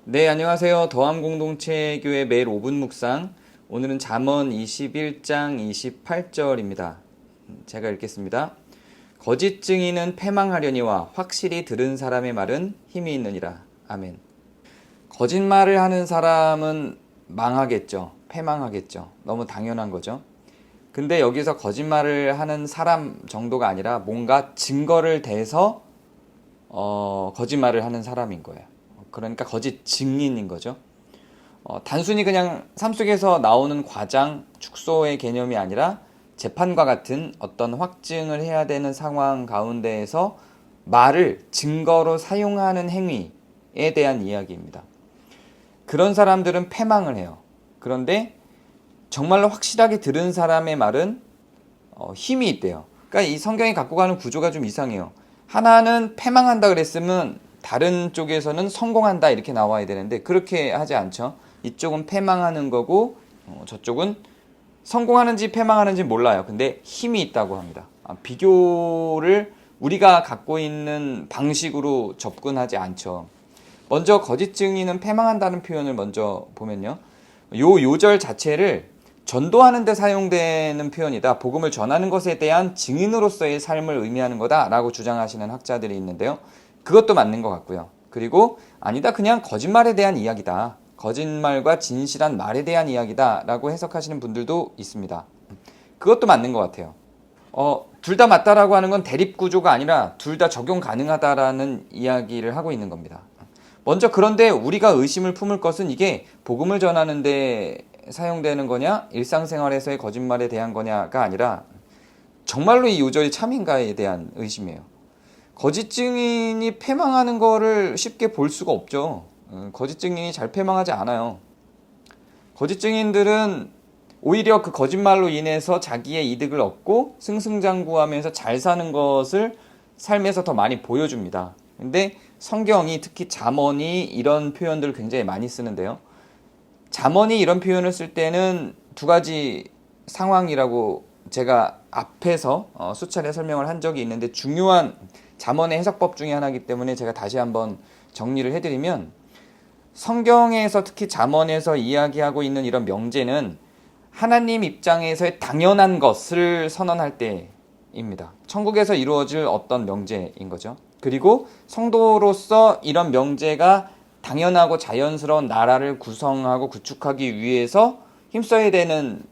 네, 안녕하세요. 더함공동체교회 매일 5분 묵상. 오늘은 잠언 21장 28절입니다. 제가 읽겠습니다. 거짓 증인은 패망하려니와 확실히 들은 사람의 말은 힘이 있느니라. 아멘. 거짓말을 하는 사람은 망하겠죠. 패망하겠죠. 너무 당연한 거죠. 근데 여기서 거짓말을 하는 사람 정도가 아니라 뭔가 증거를 대서 거짓말을 하는 사람인 거예요. 그러니까 거짓 증인인 거죠. 단순히 그냥 삶 속에서 나오는 과장, 축소의 개념이 아니라 재판과 같은 어떤 확증을 해야 되는 상황 가운데에서 말을 증거로 사용하는 행위에 대한 이야기입니다. 그런 사람들은 패망을 해요. 그런데 정말로 확실하게 들은 사람의 말은 힘이 있대요. 그러니까 이 성경이 갖고 가는 구조가 좀 이상해요. 하나는 패망한다 그랬으면 다른 쪽에서는 성공한다 이렇게 나와야 되는데 그렇게 하지 않죠. 이쪽은 패망하는 거고 저쪽은 성공하는지 패망하는지 몰라요. 근데 힘이 있다고 합니다. 비교를 우리가 갖고 있는 방식으로 접근하지 않죠. 먼저 거짓 증인은 패망한다는 표현을 먼저 보면요. 요 요절 자체를 전도하는 데 사용되는 표현이다. 복음을 전하는 것에 대한 증인으로서의 삶을 의미하는 거다라고 주장하시는 학자들이 있는데요. 그것도 맞는 것 같고요. 그리고 아니다. 그냥 거짓말에 대한 이야기다. 거짓말과 진실한 말에 대한 이야기다 라고 해석하시는 분들도 있습니다. 그것도 맞는 것 같아요. 둘 다 맞다라고 하는 건 대립구조가 아니라 둘 다 적용 가능하다라는 이야기를 하고 있는 겁니다. 먼저 그런데 우리가 의심을 품을 것은 이게 복음을 전하는데 사용되는 거냐 일상생활에서의 거짓말에 대한 거냐가 아니라 정말로 이 요절이 참인가에 대한 의심이에요. 거짓 증인이 패망하는 거를 쉽게 볼 수가 없죠. 거짓 증인이 잘 패망하지 않아요. 거짓 증인들은 오히려 그 거짓말로 인해서 자기의 이득을 얻고 승승장구하면서 잘 사는 것을 삶에서 더 많이 보여줍니다. 근데 성경이 특히 잠언이 이런 표현들을 굉장히 많이 쓰는데요. 잠언이 이런 표현을 쓸 때는 두 가지 상황이라고 제가 앞에서 수차례 설명을 한 적이 있는데 중요한 잠언의 해석법 중에 하나이기 때문에 제가 다시 한번 정리를 해드리면 성경에서 특히 잠언에서 이야기하고 있는 이런 명제는 하나님 입장에서의 당연한 것을 선언할 때입니다. 천국에서 이루어질 어떤 명제인 거죠. 그리고 성도로서 이런 명제가 당연하고 자연스러운 나라를 구성하고 구축하기 위해서 힘써야 되는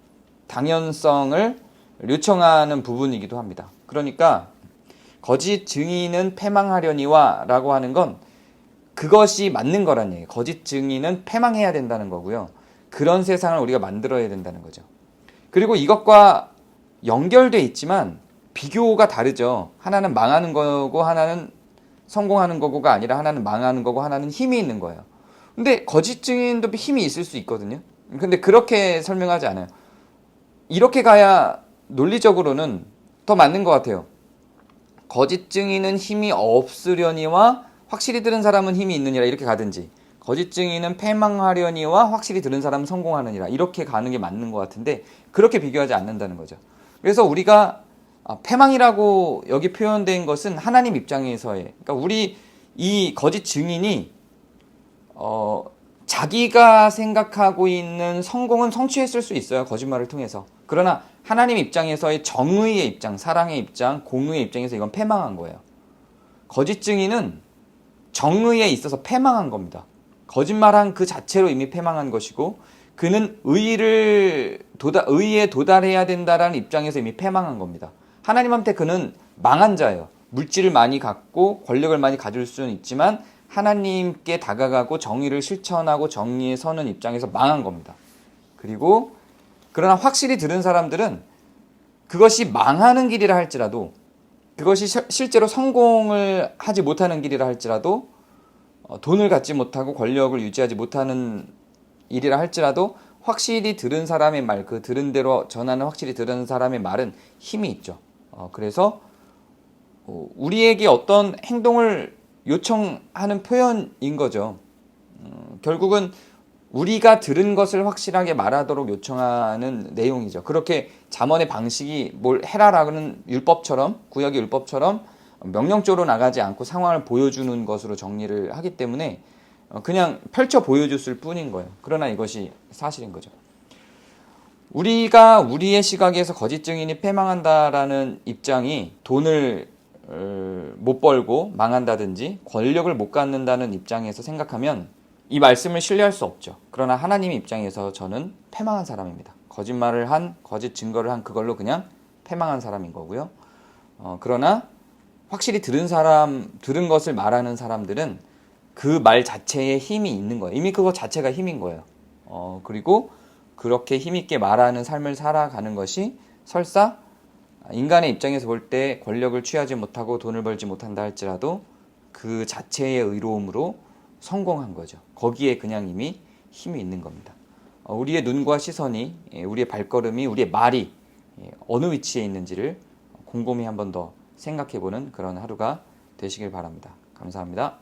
당연성을 요청하는 부분이기도 합니다. 그러니까 거짓 증인은 패망하려니와 라고 하는 건 그것이 맞는 거란 얘기예요. 거짓 증인은 패망해야 된다는 거고요. 그런 세상을 우리가 만들어야 된다는 거죠. 그리고 이것과 연결돼 있지만 비교가 다르죠. 하나는 망하는 거고 하나는 성공하는 거고가 아니라 하나는 망하는 거고 하나는 힘이 있는 거예요. 근데 거짓 증인도 힘이 있을 수 있거든요. 근데 그렇게 설명하지 않아요. 이렇게 가야 논리적으로는 더 맞는 것 같아요. 거짓 증인은 힘이 없으려니와 확실히 들은 사람은 힘이 있느니라 이렇게 가든지 거짓 증인은 패망하려니와 확실히 들은 사람은 성공하느니라 이렇게 가는 게 맞는 것 같은데 그렇게 비교하지 않는다는 거죠. 그래서 우리가 패망이라고 여기 표현된 것은 하나님 입장에서의 그러니까 우리 이 거짓 증인이 자기가 생각하고 있는 성공은 성취했을 수 있어요. 거짓말을 통해서. 그러나 하나님 입장에서의 정의의 입장, 사랑의 입장, 공의의 입장에서 이건 패망한 거예요. 거짓 증인은 정의에 있어서 패망한 겁니다. 거짓말한 그 자체로 이미 패망한 것이고 그는 의에 도달해야 된다라는 입장에서 이미 패망한 겁니다. 하나님한테 그는 망한 자예요. 물질을 많이 갖고 권력을 많이 가질 수는 있지만 하나님께 다가가고 정의를 실천하고 정의에 서는 입장에서 망한 겁니다. 그리고 그러나 확실히 들은 사람들은 그것이 망하는 길이라 할지라도 그것이 실제로 성공을 하지 못하는 길이라 할지라도 돈을 갖지 못하고 권력을 유지하지 못하는 일이라 할지라도 확실히 들은 사람의 말, 그 들은 대로 전하는 확실히 들은 사람의 말은 힘이 있죠. 그래서 우리에게 어떤 행동을 요청하는 표현인 거죠. 결국은 우리가 들은 것을 확실하게 말하도록 요청하는 내용이죠. 그렇게 잠언의 방식이 뭘 해라라는 율법처럼 구약의 율법처럼 명령적으로 나가지 않고 상황을 보여주는 것으로 정리를 하기 때문에 그냥 펼쳐 보여줬을 뿐인 거예요. 그러나 이것이 사실인 거죠. 우리가 우리의 시각에서 거짓 증인이 패망한다라는 입장이 돈을 못 벌고 망한다든지 권력을 못 갖는다는 입장에서 생각하면 이 말씀을 신뢰할 수 없죠. 그러나 하나님의 입장에서 저는 패망한 사람입니다. 거짓말을 한, 거짓 증거를 한 그걸로 그냥 패망한 사람인 거고요. 그러나 확실히 들은 것을 말하는 사람들은 그 말 자체에 힘이 있는 거예요. 이미 그거 자체가 힘인 거예요. 그리고 그렇게 힘있게 말하는 삶을 살아가는 것이 설사 인간의 입장에서 볼 때 권력을 취하지 못하고 돈을 벌지 못한다 할지라도 그 자체의 의로움으로 성공한 거죠. 거기에 그냥 이미 힘이 있는 겁니다. 우리의 눈과 시선이, 우리의 발걸음이, 우리의 말이 어느 위치에 있는지를 곰곰이 한 번 더 생각해보는 그런 하루가 되시길 바랍니다. 감사합니다.